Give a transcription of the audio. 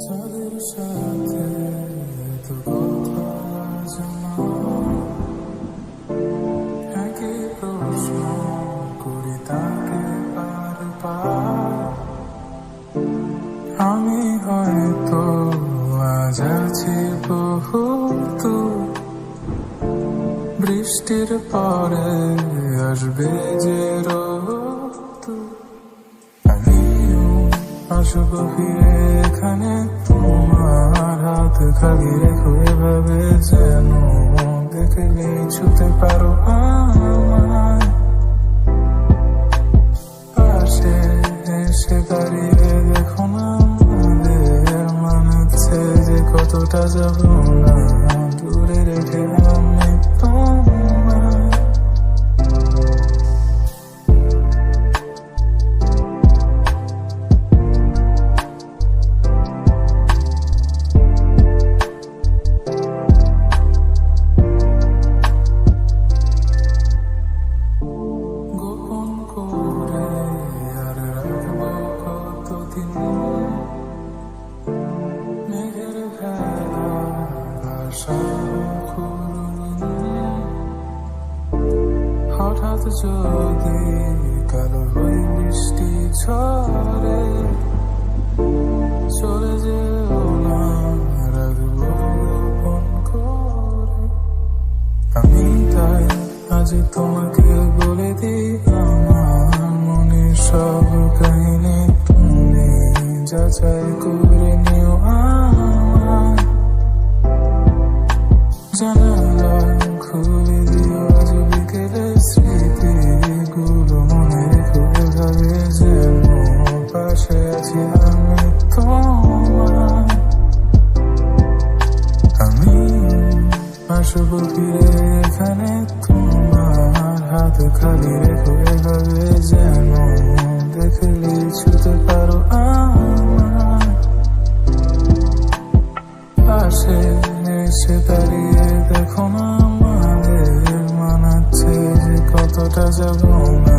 যাদের সাথে এত কথা জানা, একই প্রশ্ন করি তাকে বারবার। আমি হয়তো আজ আছি বহু দূর, বৃষ্টির পরে আসবে যে রোদ। আমিও আসবো ফিরে এখানে, তোমার হাত খালি রেখো এভাবে যেন দেখলে ছুতে পারো আমায়। পাশে এসে দাঁড়িয়ে দেখো না, আমাদের মানাচ্ছে যে কতটা যাবো না দূরে রেখে আমি তোমায়। গোপন করে আর রাখবো কতদিন, মেঘের ভেলা ভাষা হঠাৎ যদি কালো হয়ে বৃষ্টি ঝরে, চলে যেও না, রাখবো গোপন করে। আমি তাই আজ তোমাকে বলে দিই আমার মনের সব কাহিনী, তুমি যাচাই করে নিও আমায়। জানালা খুলে দিও আজ বিকেলে, স্মৃতিগুলো মনে রেখো এভাবে যেন পাশে আছি আমি তোমার। আমি আসবো ফিরে এখানে, তোমার হাত খালি রেখো এভাবে যেন দেখলে ছুতে পারো আমায়। পাশে এসে দাঁড়িয়ে দেখো না, আমাদের মানাচ্ছে যে কতটা যাবো না